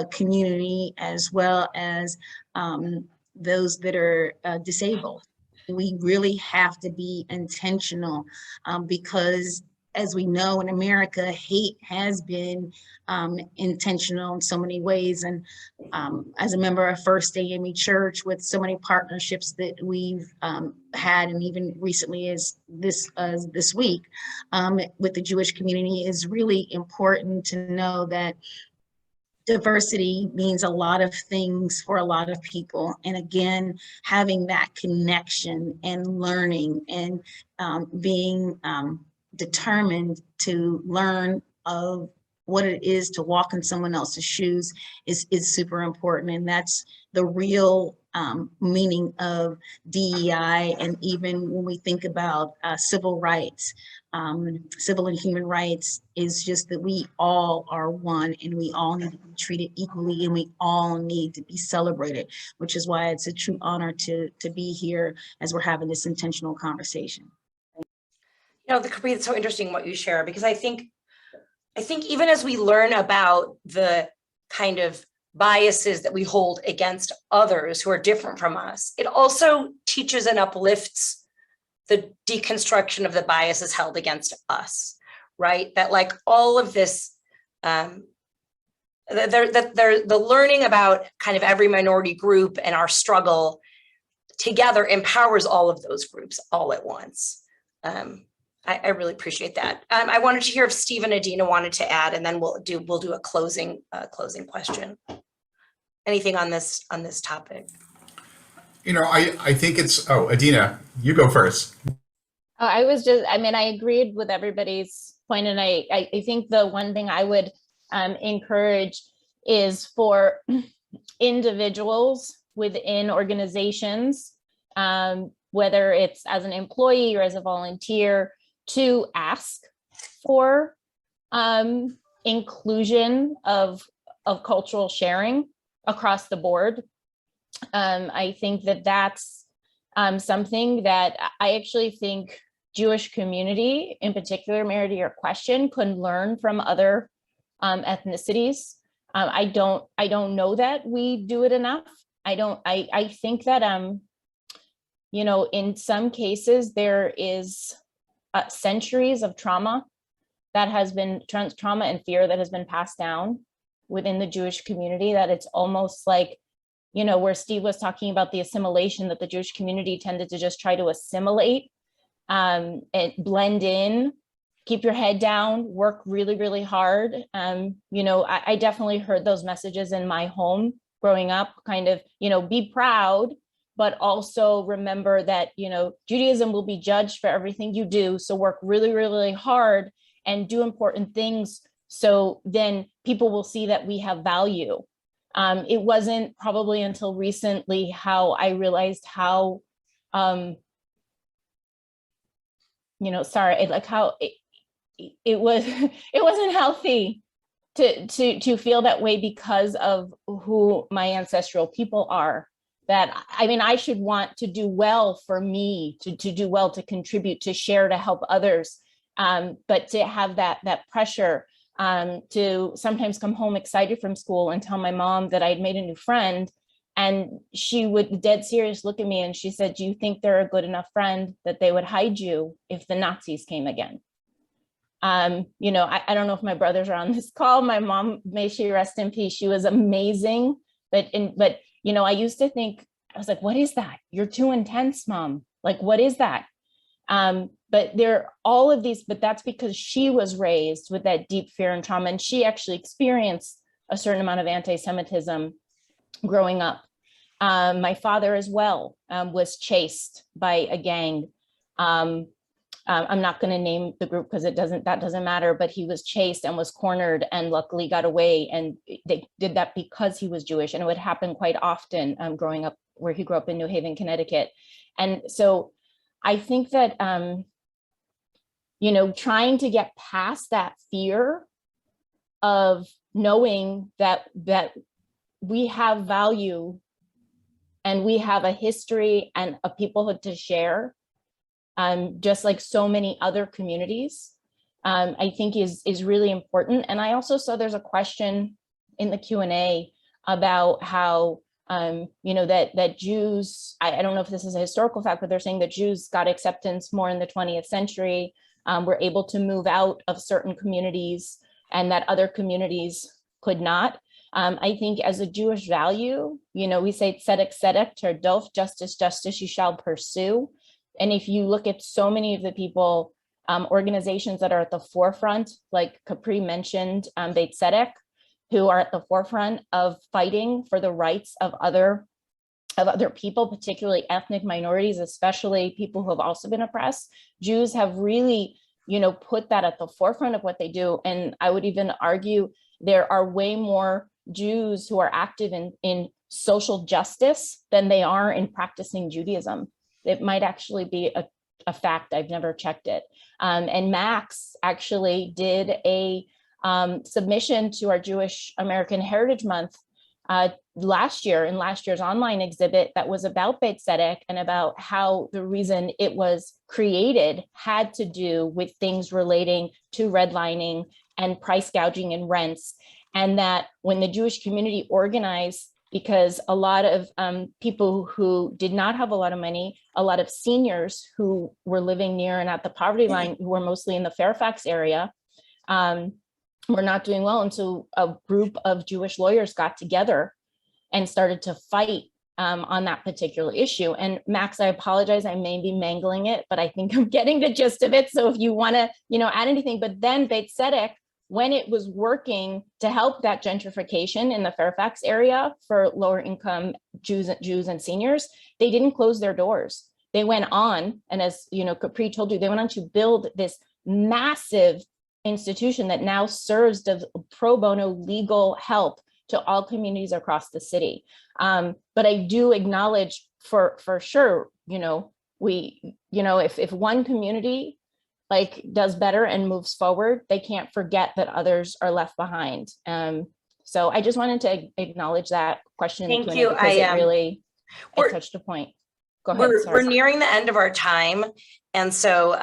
Speaker 5: community, as well as those that are disabled, we really have to be intentional because, as we know, in America, hate has been intentional in so many ways. And as a member of First AME Church, with so many partnerships that we've had, and even recently as this week with the Jewish community, is really important to know that diversity means a lot of things for a lot of people. And again, having that connection and learning and being determined to learn of what it is to walk in someone else's shoes is super important. And that's the real meaning of DEI. And even when we think about civil rights, civil and human rights, is just that we all are one and we all need to be treated equally and we all need to be celebrated, which is why it's a true honor to be here as we're having this intentional conversation.
Speaker 3: It's so interesting what you share, because I think even as we learn about the kind of biases that we hold against others who are different from us, it also teaches and uplifts the deconstruction of the biases held against us, right? That like all of this, the learning about kind of every minority group and our struggle together empowers all of those groups all at once. I really appreciate that. I wanted to hear if Steve and Adina wanted to add, and then we'll do a closing question. Anything on this topic?
Speaker 6: I think it's, Adina, you go first.
Speaker 2: I agreed with everybody's point, and I think the one thing I would encourage is for individuals within organizations, whether it's as an employee or as a volunteer, to ask for inclusion of cultural sharing across the board. I think that that's something that I actually think Jewish community in particular, Mary, to your question, could learn from other ethnicities. I don't know that we do it enough. I think that, you know, in some cases there is centuries of trauma that has been trauma and fear that has been passed down within the Jewish community, that it's almost like, you know, where Steve was talking about the assimilation, that the Jewish community tended to just try to assimilate and blend in, keep your head down, work really, really hard. You know, I definitely heard those messages in my home growing up, kind of, you know, be proud, but also remember that, you know, Judaism will be judged for everything you do. So work really, really hard and do important things. So then people will see that we have value. It wasn't probably until recently how I realized how, you know, sorry, like how it was, it wasn't healthy to feel that way because of who my ancestral people are. That, I mean, I should want to do well for me, to do well, to contribute, to share, to help others. But to have that pressure to sometimes come home excited from school and tell my mom that I'd made a new friend, and she would dead serious look at me and she said, do you think they're a good enough friend that they would hide you if the Nazis came again? You know, I don't know if my brothers are on this call. My mom, may she rest in peace, she was amazing. But you know, I used to think, I was like, what is that? You're too intense, Mom. Like, what is that? But there are all of these, but that's because she was raised with that deep fear and trauma. And she actually experienced a certain amount of anti-Semitism growing up. My father as well was chased by a gang. I'm not going to name the group because that doesn't matter, but he was chased and was cornered and luckily got away. And they did that because he was Jewish, and it would happen quite often growing up where he grew up in New Haven, Connecticut. And so I think that, you know, trying to get past that fear of knowing that we have value and we have a history and a peoplehood to share, just like so many other communities, I think is really important. And I also saw there's a question in the Q&A about how, you know, that Jews, I don't know if this is a historical fact, but they're saying that Jews got acceptance more in the 20th century, were able to move out of certain communities and that other communities could not. I think as a Jewish value, you know, we say tzedek, tzedek, terdof, justice, justice, you shall pursue. And if you look at so many of the people, organizations that are at the forefront, like Capri mentioned, Beit Tzedek, who are at the forefront of fighting for the rights of other people, particularly ethnic minorities, especially people who have also been oppressed. Jews have really, you know, put that at the forefront of what they do. And I would even argue there are way more Jews who are active in social justice than they are in practicing Judaism. It might actually be a fact. I've never checked it. And Max actually did a submission to our Jewish American Heritage Month last year, in last year's online exhibit, that was about Beit Tzedek and about how the reason it was created had to do with things relating to redlining and price gouging and rents. And that when the Jewish community organized, because a lot of people who did not have a lot of money, a lot of seniors who were living near and at the poverty line, who were mostly in the Fairfax area, were not doing well. And so a group of Jewish lawyers got together and started to fight on that particular issue. And Max, I apologize, I may be mangling it, but I think I'm getting the gist of it. So if you want to, you know, add anything, but then Beit Tzedek, when it was working to help that gentrification in the Fairfax area for lower income Jews and seniors, they didn't close their doors. They went on, and as you know, Capri told you, they went on to build this massive institution that now serves as pro bono legal help to all communities across the city. But I do acknowledge for sure, you know, if one community like does better and moves forward, they can't forget that others are left behind. So I just wanted to acknowledge that question.
Speaker 3: Thank you.
Speaker 2: It touched a point. Go ahead.
Speaker 3: We're nearing the end of our time. And so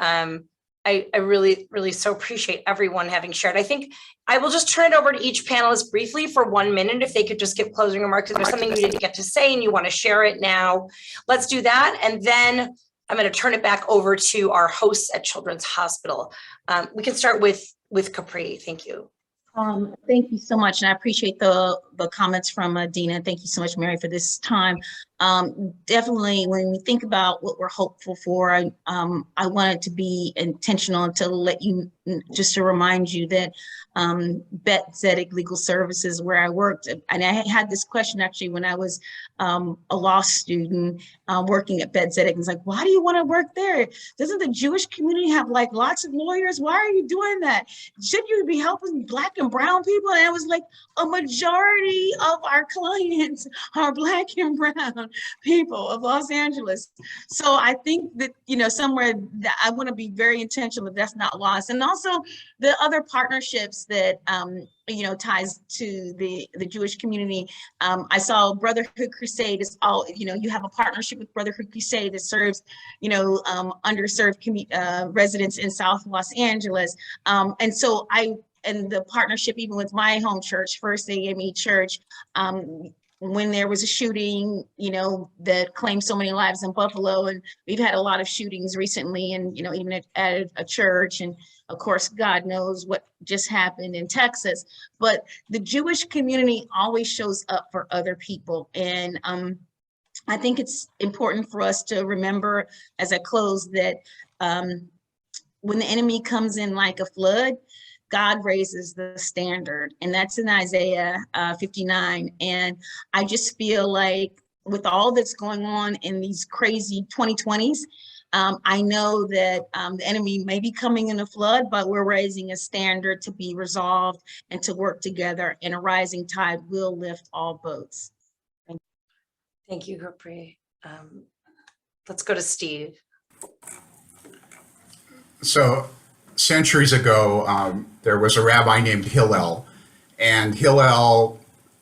Speaker 3: I really, really so appreciate everyone having shared. I think I will just turn it over to each panelist briefly for 1 minute. If they could just give closing remarks. If there's something you didn't get to say and you want to share it now, let's do that. And then I'm going to turn it back over to our hosts at Children's Hospital. We can start with Capri. Thank you.
Speaker 5: Thank you so much, and I appreciate the comments from Dina. Thank you so much, Mary, for this time. Definitely, when we think about what we're hopeful for, I wanted to be intentional to let you, just to remind you that Bet Zedek Legal Services, where I worked, and I had this question actually when I was a law student working at Bet Zedek. It's like, why do you want to work there? Doesn't the Jewish community have like lots of lawyers? Why are you doing that? Shouldn't you be helping Black and brown people? And I was like, a majority of our clients are Black and brown people of Los Angeles. So I think that, you know, somewhere that I want to be very intentional that that's not lost. And also the other partnerships that, you know, ties to the Jewish community. I saw Brotherhood Crusade is all, you know, you have a partnership with Brotherhood Crusade that serves, you know, underserved residents in South Los Angeles. And so and the partnership even with my home church, First AME Church, when there was a shooting, you know, that claimed so many lives in Buffalo, and we've had a lot of shootings recently, and, you know, even at a church, and of course, God knows what just happened in Texas, but the Jewish community always shows up for other people. And I think it's important for us to remember as I close that when the enemy comes in like a flood, God raises the standard, and that's in Isaiah 59. And I just feel like with all that's going on in these crazy 2020s, I know that the enemy may be coming in a flood, but we're raising a standard to be resolved and to work together, and a rising tide will lift all boats.
Speaker 3: Thank you, Capri. Let's go to Steve.
Speaker 6: So centuries ago, there was a rabbi named Hillel, and Hillel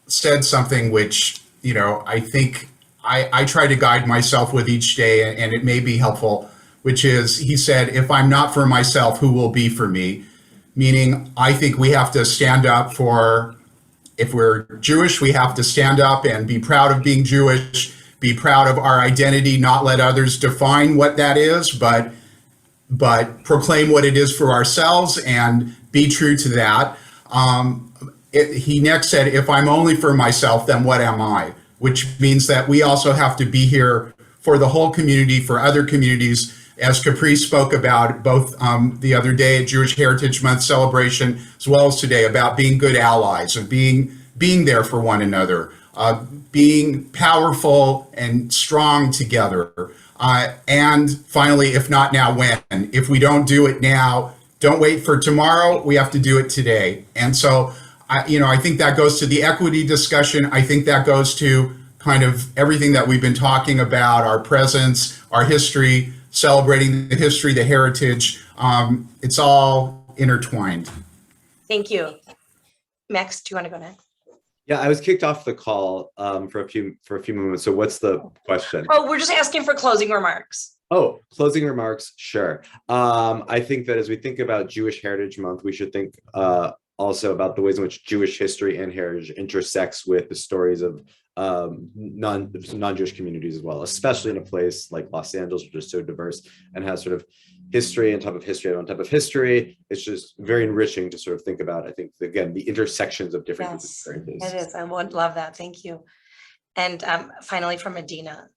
Speaker 6: said something which, you know, I think I try to guide myself with each day, and it may be helpful, which is, he said, if I'm not for myself, who will be for me? Meaning, I think we have to stand up for, if we're Jewish, we have to stand up and be proud of being Jewish, be proud of our identity, not let others define what that is, but proclaim what it is for ourselves and be true to that. He next said, if I'm only for myself, then what am I? Which means that we also have to be here for the whole community, for other communities, as Capri spoke about both the other day at Jewish Heritage Month celebration, as well as today, about being good allies and being there for one another, being powerful and strong together. And finally, if not now, when? If we don't do it now, don't wait for tomorrow, we have to do it today. And so, I think that goes to the equity discussion. I think that goes to kind of everything that we've been talking about, our presence, our history, celebrating the history, the heritage. It's all intertwined.
Speaker 3: Thank you. Max, do you want to go next?
Speaker 7: Yeah, I was kicked off the call for a few moments. So what's the question?
Speaker 3: Oh, we're just asking for closing remarks.
Speaker 7: Oh, closing remarks. Sure. I think that as we think about Jewish Heritage Month, we should think also about the ways in which Jewish history and heritage intersects with the stories of non-Jewish communities as well, especially in a place like Los Angeles, which is so diverse and has sort of history on top of history on top of history. It's just very enriching to sort of think about, I think, again, the intersections of different experiences.
Speaker 3: It is. I would love that. Thank you. And finally, from Adina.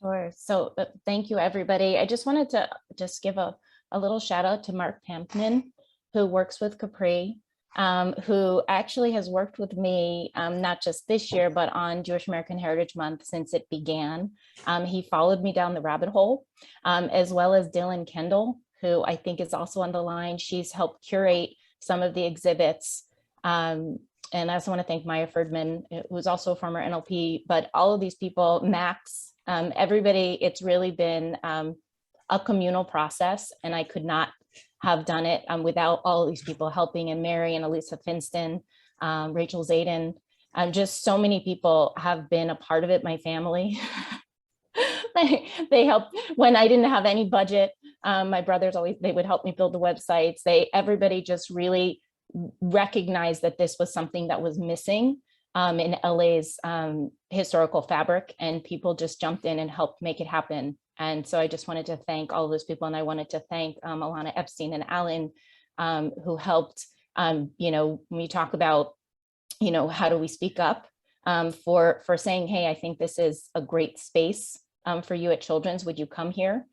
Speaker 2: Sure. So thank you, everybody. I just wanted to just give a little shout out to Mark Pampman, who works with Capri, who actually has worked with me, not just this year, but on Jewish American Heritage Month since it began. He followed me down the rabbit hole, as well as Dylan Kendall, who I think is also on the line. She's helped curate some of the exhibits. And I also want to thank Maya Ferdman, who's also a former NLP, but all of these people, Max, everybody, it's really been a communal process, and I could not have done it without all of these people helping, and Mary and Elisa Finston, Rachel Zayden, just so many people have been a part of it, my family, they helped when I didn't have any budget. My brothers they would help me build the websites. Everybody just really recognized that this was something that was missing in LA's historical fabric, and people just jumped in and helped make it happen. And so I just wanted to thank all of those people, and I wanted to thank Alana Epstein and Alan, who helped. When we talk about, how do we speak up, for saying, hey, I think this is a great space for you at Children's. Would you come here?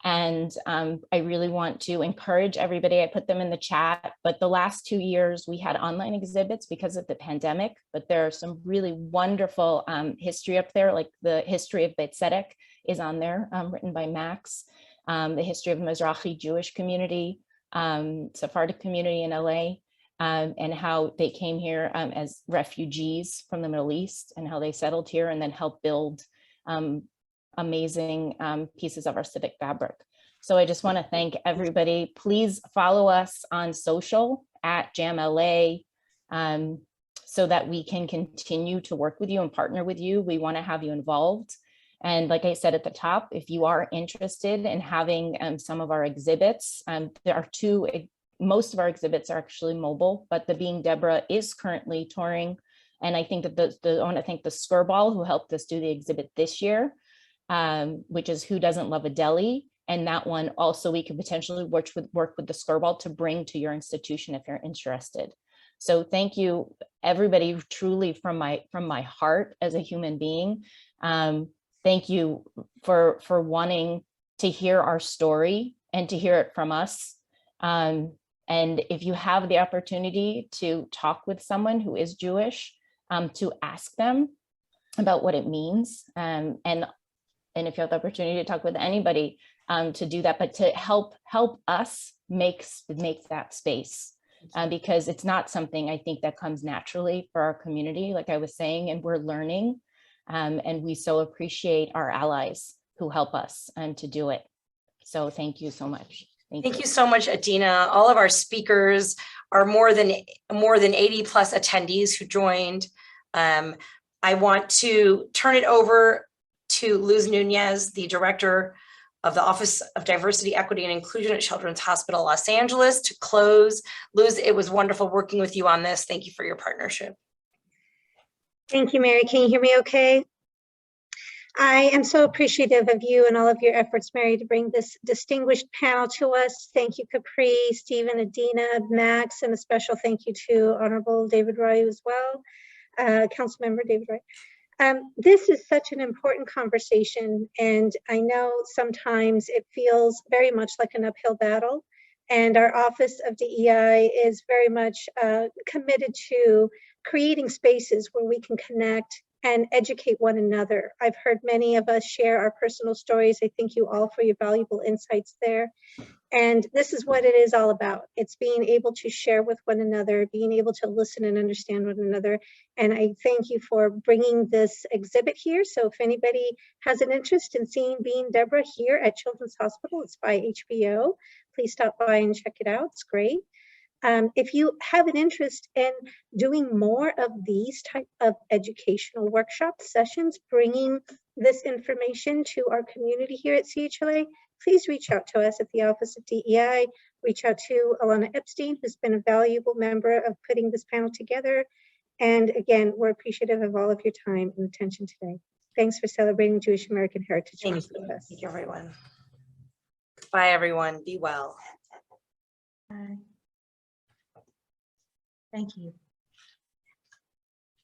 Speaker 2: And I really want to encourage everybody. I put them in the chat, but the last 2 years we had online exhibits because of the pandemic, but there are some really wonderful history up there, like the history of Beit Tzedek is on there, written by Max, the history of Mizrahi Jewish community, Sephardic community in LA, and how they came here as refugees from the Middle East, and how they settled here and then helped build amazing pieces of our civic fabric. So I just want to thank everybody. Please follow us on social at JamLA, so that we can continue to work with you and partner with you. We want to have you involved. And like I said at the top, if you are interested in having some of our exhibits, there are two. Most of our exhibits are actually mobile, but the Being Deborah is currently touring. And I think that I want to thank the Skirball who helped us do the exhibit this year, which is Who Doesn't Love a Deli? And that one also we could potentially work with the Skirball to bring to your institution if you're interested. So thank you, everybody, truly from my heart as a human being. Thank you for wanting to hear our story and to hear it from us. And if you have the opportunity to talk with someone who is Jewish, to ask them about what it means, and if you have the opportunity to talk with anybody, to do that, but to help us make that space, because it's not something I think that comes naturally for our community, like I was saying, and we're learning, and we so appreciate our allies who help us to do it. So thank you so much.
Speaker 3: Thank you so much, Adina. All of our speakers are more than 80 plus attendees who joined. I want to turn it over to Luz Nunez, the Director of the Office of Diversity, Equity, and Inclusion at Children's Hospital Los Angeles, to close. Luz, it was wonderful working with you on this. Thank you for your partnership.
Speaker 8: Thank you, Mary. Can you hear me okay? I am so appreciative of you and all of your efforts, Mary, to bring this distinguished panel to us. Thank you, Capri, Stephen, Adina, Max, and a special thank you to Honorable David Roy as well, Councilmember David Roy. This is such an important conversation, and I know sometimes it feels very much like an uphill battle, and our Office of DEI is very much committed to creating spaces where we can connect and educate one another. I've heard many of us share our personal stories. I thank you all for your valuable insights there. And this is what it is all about. It's being able to share with one another, being able to listen and understand one another. And I thank you for bringing this exhibit here. So if anybody has an interest in seeing Being Deborah here at Children's Hospital, it's by HBO. Please stop by and check it out. It's great. If you have an interest in doing more of these type of educational workshop sessions, bringing this information to our community here at CHLA, please reach out to us at the Office of DEI. Reach out to Alana Epstein, who's been a valuable member of putting this panel together. And again, we're appreciative of all of your time and attention today. Thanks for celebrating Jewish American Heritage Month with us.
Speaker 3: Thank you, everyone. Bye, everyone. Be well.
Speaker 5: Bye. Thank you.